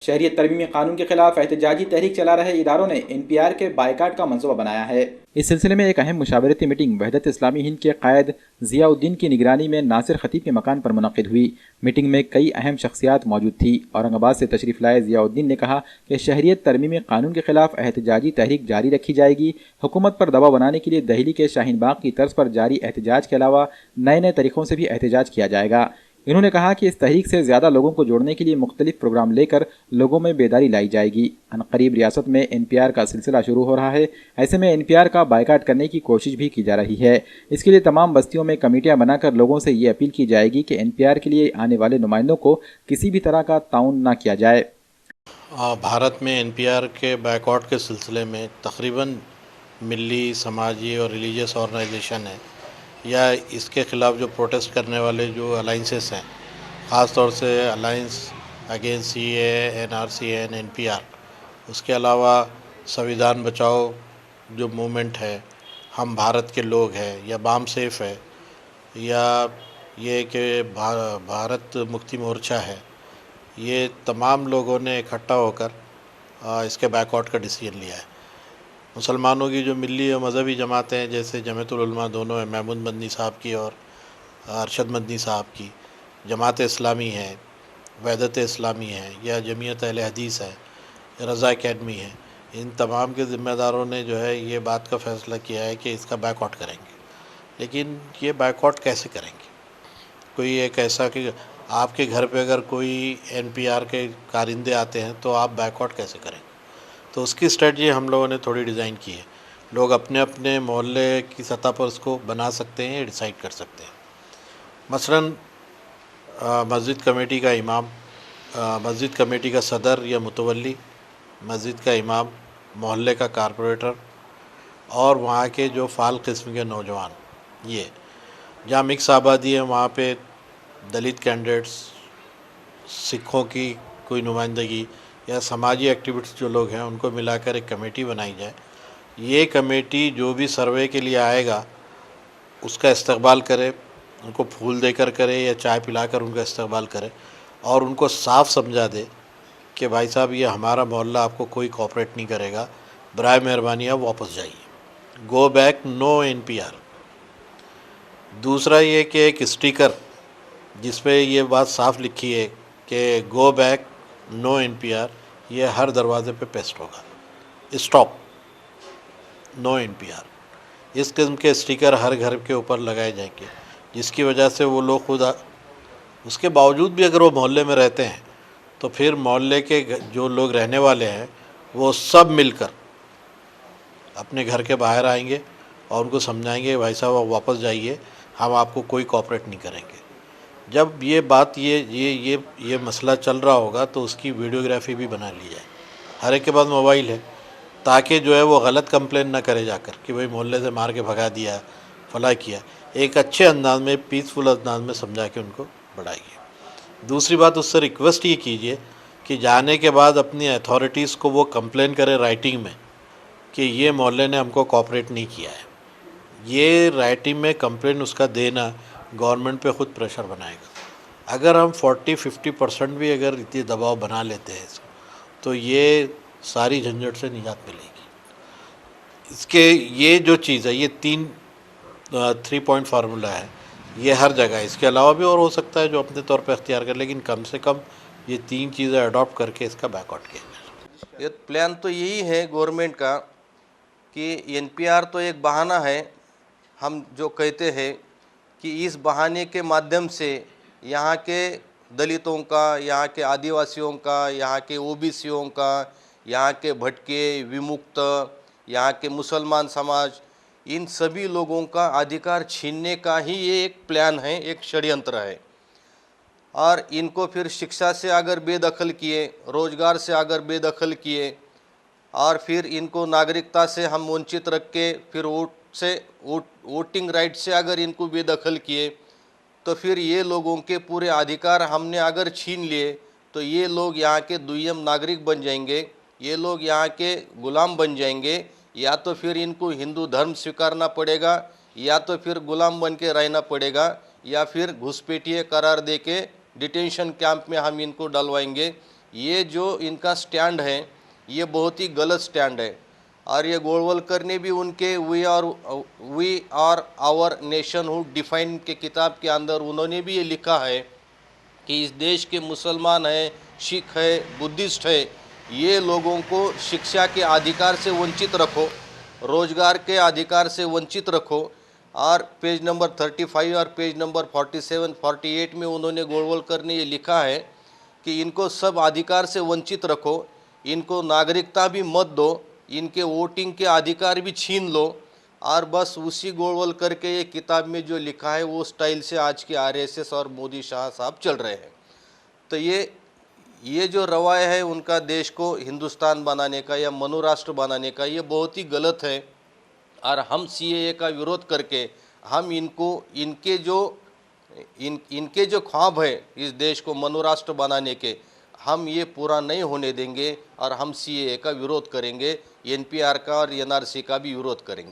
शहरियत तरमीमी कानून के खिलाफ एहतजाजी तहरीक चला रहे इदारों ने NPR के बायकाट का मंसूबा बनाया है। इस सिलसिले में एक अहम मुशावरती मीटिंग वहदत इस्लामी हिंद के कायद जियाउद्दीन की निगरानी में नासिर खतीब के मकान पर मुनक़िद हुई। मीटिंग में कई अहम शख्सियात मौजूद थी। औरंगाबाद से तशरीफ़ लाए जियाउद्दीन ने कहा कि शहरियत तरमीमी कानून के खिलाफ एहतजाजी तहरीक जारी रखी जाएगी। हुकूमत पर दबाव बनाने के लिए दहली के शाहीन बाग की तर्ज पर जारी एहतजाज के अलावा नए नए तरीक़ों से भी एहतजाज किया जाएगा। इन्होंने कहा कि इस तहरीक से ज़्यादा लोगों को जोड़ने के लिए मुख्तलिफ प्रोग्राम लेकर लोगों में बेदारी लाई जाएगी। अनकरीब रियासत में NPR का सिलसिला शुरू हो रहा है। ऐसे में NPR का बायकाट करने की कोशिश भी की जा रही है। इसके लिए तमाम बस्तियों में कमेटियां बनाकर लोगों से ये अपील की जाएगी कि NPR के लिए आने वाले नुमाइंदों को किसी भी तरह का ताउन न किया जाए। भारत में NPR के बायकॉट के सिलसिले में तकरीबन मिली, समाजी और रिलीजियस ऑर्गेनाइजेशन है या इसके ख़िलाफ़ जो प्रोटेस्ट करने वाले जो अलाइंसेस हैं, ख़ास तौर से alliance against CAA, NRC and NPR, उसके अलावा संविधान बचाओ जो मूवमेंट है, हम भारत के लोग हैं, या बाम सेफ है, या ये कि भारत मुक्ति मोर्चा है, ये तमाम लोगों ने इकट्ठा होकर इसके बैकआउट का डिसीजन लिया है। मुसलमानों की जो मिली और मज़हबी जमातें हैं, जैसे जमातुल उलमा दोनों है, महमूद मदनी साहब की और अरशद मदनी साहब की, जमात इस्लामी है, वहदत इस्लामी है, या जमीयत अहले हदीस है, रज़ा एकेडमी है, इन तमाम के ज़िम्मेदारों ने जो है ये बात का फ़ैसला किया है कि इसका बैकआउट करेंगे। लेकिन ये बैकआउट कैसे करेंगे? कोई एक ऐसा कि आपके घर पे अगर कोई NPR के कारिंदे आते हैं तो आप बैकआउट कैसे करेंगे? तो उसकी स्ट्रेटजी हम लोगों ने थोड़ी डिज़ाइन की है। लोग अपने अपने मोहल्ले की सतह पर उसको बना सकते हैं, डिसाइड कर सकते हैं। मसलन मस्जिद कमेटी का इमाम, मस्जिद कमेटी का सदर या मुतवल्ली, मस्जिद का इमाम, मोहल्ले का कारपोरेटर और वहाँ के जो फ़ाल किस्म के नौजवान, ये जहाँ मिक्स आबादी है वहाँ पे दलित कैंडिडेट्स, सिखों की कोई नुमाइंदगी या समाजी एक्टिविटीज़ जो लोग हैं उनको मिलाकर एक कमेटी बनाई जाए। ये कमेटी जो भी सर्वे के लिए आएगा उसका इस्तकबाल करे, उनको फूल देकर करे या चाय पिलाकर उनका इस्तकबाल करे और उनको साफ समझा दे कि भाई साहब ये हमारा मोहल्ला आपको कोई कोऑपरेट नहीं करेगा, बराए मेहरबानी आप वापस जाइए, गो बैक, नो NPR। दूसरा ये कि एक स्टिकर जिस पे ये बात साफ लिखी है कि गो बैक, नो NPR, ये हर दरवाज़े पे पेस्ट होगा, स्टॉप, नो NPR। इस किस्म के स्टिकर हर घर के ऊपर लगाए जाएंगे, जिसकी वजह से वो लोग खुद उसके बावजूद भी अगर वो मोहल्ले में रहते हैं तो फिर मोहल्ले के जो लोग रहने वाले हैं वो सब मिलकर अपने घर के बाहर आएंगे और उनको समझाएंगे भाई साहब आप वापस जाइए, हम आपको कोई कोऑपरेट नहीं करेंगे। जब ये बात ये मसला चल रहा होगा तो उसकी वीडियोग्राफी भी बना ली जाए। हर एक के पास मोबाइल है, ताकि जो है वो गलत कंप्लेन ना करे जाकर कि भाई मोहल्ले से मार के भगा दिया, फला किया। एक अच्छे अंदाज में, पीसफुल अंदाज में समझा के उनको बढ़ाइए। दूसरी बात, उससे रिक्वेस्ट ये कीजिए कि जाने के बाद अपनी अथॉरिटीज़ को वो कंप्लेन करे राइटिंग में कि ये मोहल्ले ने हमको कोऑपरेट नहीं किया है। ये राइटिंग में कंप्लेन उसका देना गवर्नमेंट पे ख़ुद प्रेशर बनाएगा। अगर हम 40-50% भी अगर इतनी दबाव बना लेते हैं तो ये सारी झंझट से निजात मिलेगी। इसके ये जो चीज़ है, ये 3 पॉइंट फार्मूला है, ये हर जगह है। इसके अलावा भी और हो सकता है जो अपने तौर पे अख्तियार कर, लेकिन कम से कम ये 3 चीज़ें अडॉप्ट करके इसका बैकआउट किया जाए। ये प्लान तो यही है गवर्नमेंट का कि NPR तो एक बहाना है। हम जो कहते हैं कि इस बहाने के माध्यम से यहाँ के दलितों का, यहाँ के आदिवासियों का, यहाँ के OBCयों का, यहाँ के भटके विमुक्त, यहाँ के मुसलमान समाज, इन सभी लोगों का अधिकार छीनने का ही ये एक प्लान है, एक षड्यंत्र है। और इनको फिर शिक्षा से अगर बेदखल किए, रोज़गार से अगर बेदखल किए और फिर इनको नागरिकता से हम वंचित रख के फिर वोटिंग राइट से अगर इनको बेदखल किए तो फिर ये लोगों के पूरे अधिकार हमने अगर छीन लिए तो ये लोग यहाँ के दुय्यम नागरिक बन जाएंगे, ये लोग यहाँ के गुलाम बन जाएंगे। या तो फिर इनको हिंदू धर्म स्वीकारना पड़ेगा, या तो फिर गुलाम बन के रहना पड़ेगा, या फिर घुसपैठिए करार दे के डिटेंशन कैंप में हम इनको डलवाएंगे। ये जो इनका स्टैंड है ये बहुत ही गलत स्टैंड है। और ये गोलवलकर ने भी उनके we are our nationhood define के किताब के अंदर उन्होंने भी ये लिखा है कि इस देश के मुसलमान है, सिख है, बुद्धिस्ट है, ये लोगों को शिक्षा के अधिकार से वंचित रखो, रोजगार के अधिकार से वंचित रखो। और पेज नंबर 35 और पेज नंबर 47, 48 में उन्होंने गोलवलकर ने ये लिखा है कि इनको सब अधिकार से वंचित रखो, इनको नागरिकता भी मत दो, इनके वोटिंग के अधिकार भी छीन लो। और बस उसी गोलवलकर के ये किताब में जो लिखा है वो स्टाइल से आज के आरएसएस और मोदी शाह साहब चल रहे हैं। तो ये जो रवाया है उनका देश को हिंदुस्तान बनाने का या मनु राष्ट्र बनाने का, ये बहुत ही गलत है। और हम सीएए का विरोध करके हम इनके जो ख्वाब है इस देश को मनु राष्ट्र बनाने के, हम ये पूरा नहीं होने देंगे। और हम सीएए का विरोध करेंगे, एनपीआर का और एनआरसी का भी विरोध करेंगे।